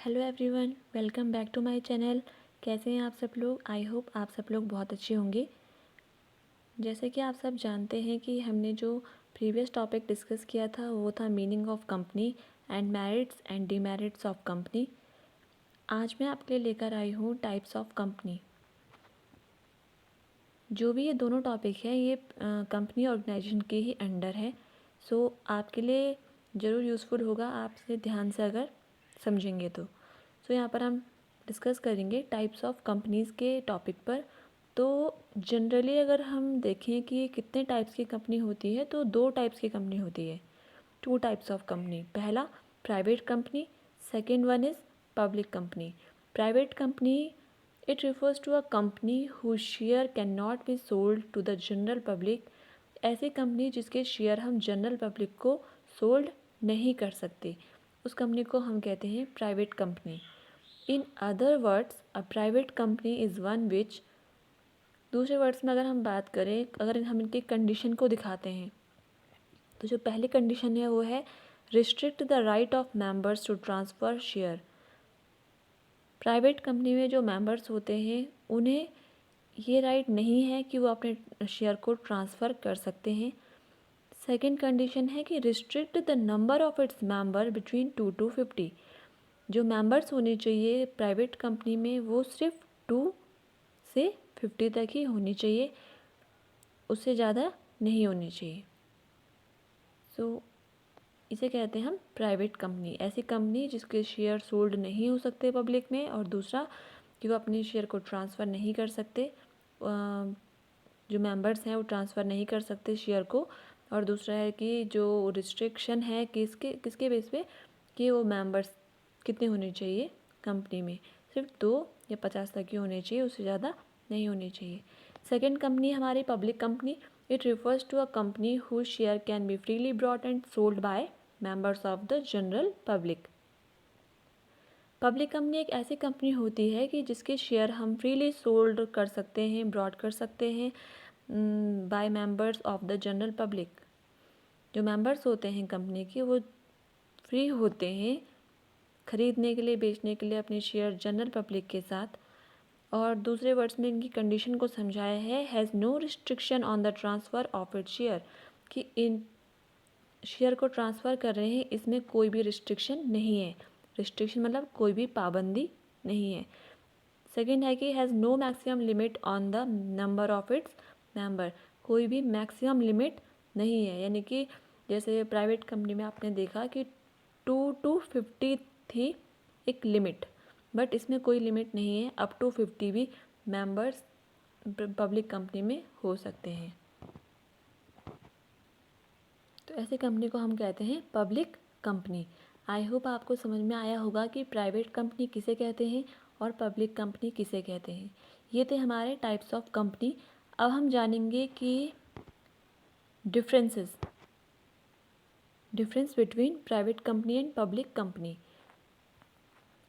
Hello everyone, welcome back to my channel. कैसे हैं आप सब लोग? आई होप आप सब लोग बहुत अच्छे होंगे। जैसे कि आप सब जानते हैं कि हमने जो प्रीवियस टॉपिक डिस्कस किया था वो था meaning of company and merits and demerits of company. आज मैं आपके लिए लेकर आई हूँ टाइप्स ऑफ कंपनी। जो भी ये दोनों टॉपिक है ये कंपनी ऑर्गेनाइजेशन के ही अंडर है। सो आपके लिए ज़रूर यूज़फुल होगा, आप इसे ध्यान से अगर समझेंगे तो। सो यहाँ पर हम डिस्कस करेंगे टाइप्स ऑफ कंपनीज़ के टॉपिक पर। तो जनरली अगर हम देखें कि कितने टाइप्स की कंपनी होती है तो दो टाइप्स की कंपनी होती है, टू टाइप्स ऑफ कंपनी। पहला private company, second one is public company. Private company it refers to a company whose share cannot be sold to the general public। ऐसी कंपनी जिसके शेयर हम general public को sold नहीं कर सकते, उस company को हम कहते हैं private company. In other words a private company is one which, दूसरे वर्ड्स में अगर हम बात करें, अगर हम इनके कंडीशन को दिखाते हैं तो जो पहली कंडीशन है वो है restrict the right of members to transfer share. Private company में जो मेंबर्स होते हैं उन्हें ये राइट नहीं है कि वो अपने शेयर को ट्रांसफ़र कर सकते हैं। सेकंड कंडीशन है कि restrict the number of its member between 2 to 50। जो मेंबर्स होने चाहिए प्राइवेट कंपनी में वो सिर्फ 2 से 50 तक ही होनी चाहिए, उससे ज़्यादा नहीं होनी चाहिए। सो इसे कहते हैं हम प्राइवेट कंपनी। ऐसी कंपनी जिसके शेयर सोल्ड नहीं हो सकते पब्लिक में, और दूसरा कि वो अपने शेयर को ट्रांसफ़र नहीं कर सकते, जो मेंबर्स हैं वो ट्रांसफ़र नहीं कर सकते शेयर को। और दूसरा है कि जो रिस्ट्रिक्शन है किसके किसके बेस पे कि वो मेंबर्स कितने होने चाहिए कंपनी में, सिर्फ 2 या 50 तक ही होने चाहिए, उससे ज़्यादा नहीं होने चाहिए। सेकेंड कंपनी हमारी public company. It refers to a company whose share can be freely brought and sold by members of the general public. Public company एक ऐसी कंपनी होती है कि जिसके शेयर हम फ्रीली सोल्ड कर सकते हैं, ब्रॉड कर सकते हैं by members of the general public. जो मेंबर्स होते हैं कंपनी के वो फ्री होते हैं ख़रीदने के लिए, बेचने के लिए अपने शेयर जनरल पब्लिक के साथ। और दूसरे वर्ड्स में इनकी कंडीशन को समझाया है has no restriction on the transfer of it share, कि इन शेयर को ट्रांसफ़र कर रहे हैं इसमें कोई भी रिस्ट्रिक्शन नहीं है। रिस्ट्रिक्शन मतलब कोई भी पाबंदी नहीं है। सेकेंड है कि has no maximum limit on the number of its member, कोई भी मैक्सिमम लिमिट नहीं है। यानी कि जैसे प्राइवेट कंपनी में आपने देखा कि 2 to 50 थी एक लिमिट, बट इसमें कोई लिमिट नहीं है, अप टू 50 भी मेंबर्स पब्लिक कंपनी में हो सकते हैं। तो ऐसी कंपनी को हम कहते हैं पब्लिक कंपनी। आई होप आपको समझ में आया होगा कि प्राइवेट कंपनी किसे कहते हैं और पब्लिक कंपनी किसे कहते हैं। ये थे हमारे टाइप्स ऑफ कंपनी। अब हम जानेंगे कि difference between private company and public company.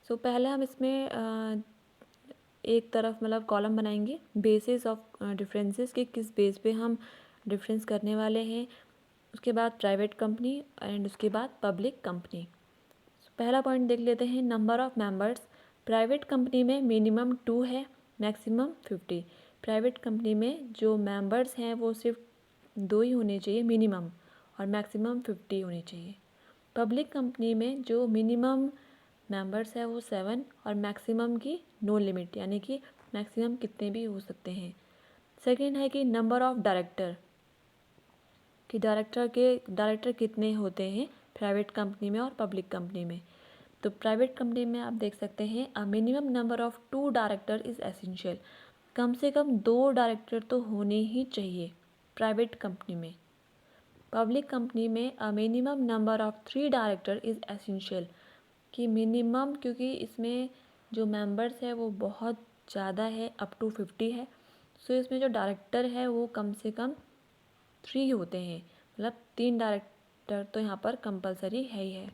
So पहले हम इसमें एक तरफ मतलब कॉलम बनाएंगे बेसिस ऑफ डिफरेंसेस, कि किस बेस पे हम डिफरेंस करने वाले हैं। उसके बाद प्राइवेट कंपनी एंड उसके बाद पब्लिक कंपनी। पहला पॉइंट देख लेते हैं, number of members. Private company में मिनिमम 2 है, मैक्सिमम 50। प्राइवेट कंपनी में जो मेंबर्स हैं वो सिर्फ 2 ही होने चाहिए मिनिमम, और मैक्सिमम 50 होने चाहिए। पब्लिक कंपनी में जो मिनिमम मेंबर्स है वो 7 और मैक्सिमम की नो लिमिट, यानी कि मैक्सिमम कितने भी हो सकते हैं। सेकेंड है कि नंबर ऑफ़ डायरेक्टर, कि डायरेक्टर कितने होते हैं प्राइवेट कंपनी में और पब्लिक कंपनी में। तो प्राइवेट कंपनी में आप देख सकते हैं a minimum number of 2 director is essential, कम से कम 2 डायरेक्टर तो होने ही चाहिए प्राइवेट कंपनी में। पब्लिक कंपनी में a minimum number of 3 director is essential, कि मिनिमम क्योंकि इसमें जो मेंबर्स है वो बहुत ज़्यादा है, अप टू 50 है। सो इसमें जो डायरेक्टर है वो कम से कम 3 होते हैं, मतलब 3 डायरेक्टर तो यहाँ पर कंपलसरी है ही है।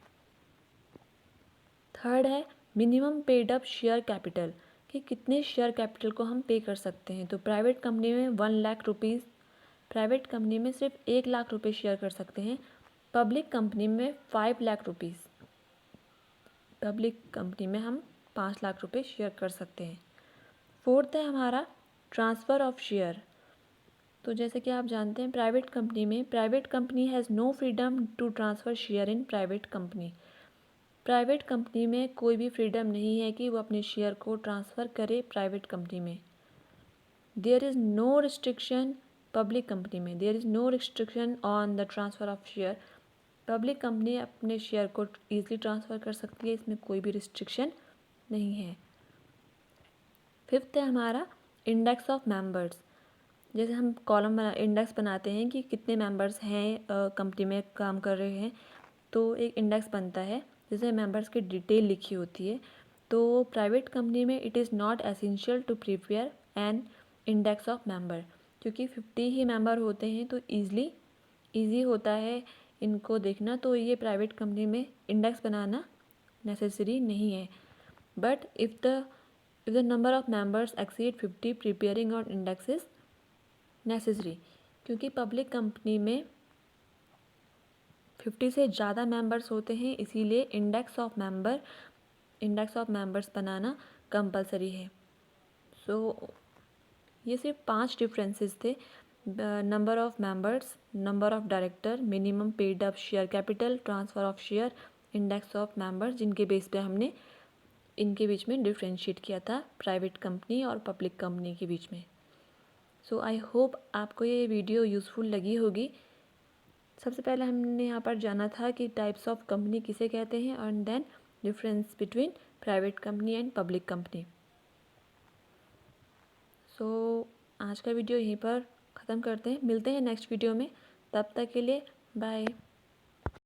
थर्ड है minimum paid up share capital, कि कितने शेयर कैपिटल को हम पे कर सकते हैं। तो प्राइवेट कंपनी में 1 लाख रुपीज़, प्राइवेट कंपनी में सिर्फ 1 लाख रुपये शेयर कर सकते हैं, पब्लिक कंपनी में 5 लाख रुपीज़। पब्लिक कंपनी में हम 5 लाख रुपए शेयर कर सकते हैं। फोर्थ है हमारा ट्रांसफ़र ऑफ शेयर। तो जैसे कि आप जानते हैं private company has no freedom to transfer share in private company. Private company में कोई भी फ्रीडम नहीं है कि वो अपने शेयर को ट्रांसफ़र करे प्राइवेट कंपनी में। There is no restriction public company में, there is no restriction on the transfer of share. Public company अपने शेयर को ईज़िली ट्रांसफ़र कर सकती है, इसमें कोई भी रिस्ट्रिक्शन नहीं है। फिफ्थ है हमारा इंडेक्स ऑफ मेंबर्स। जैसे हम इंडेक्स बनाते हैं कि कितने मेंबर्स हैं कंपनी में काम कर रहे हैं, तो एक इंडेक्स बनता है जिसमें मेंबर्स की डिटेल लिखी होती है। तो प्राइवेट कंपनी में it is not essential to prepare an index of member, क्योंकि 50 ही मेंबर होते हैं तो ईज़ी होता है इनको देखना। तो ये प्राइवेट कंपनी में इंडेक्स बनाना नेसेसरी नहीं है। But if the number of members exceed 50 preparing on index is necessary, क्योंकि पब्लिक कंपनी में 50 से ज़्यादा मेंबर्स होते हैं, इसीलिए index of members banana compulsory है। सो ये सिर्फ 5 डिफरेंसेस थे, number of members, number of director, minimum paid up share capital, transfer of share, index of members, जिनके बेस पे हमने इनके बीच में डिफ्रेंशिएट किया था प्राइवेट कंपनी और पब्लिक कंपनी के बीच में। सो आई होप आपको ये वीडियो यूज़फुल लगी होगी। सबसे पहले हमने यहाँ पर जाना था कि टाइप्स ऑफ कंपनी किसे कहते हैं and then difference between private company and public company. So आज का वीडियो यहीं पर ख़त्म करते हैं, मिलते हैं नेक्स्ट वीडियो में, तब तक के लिए बाय।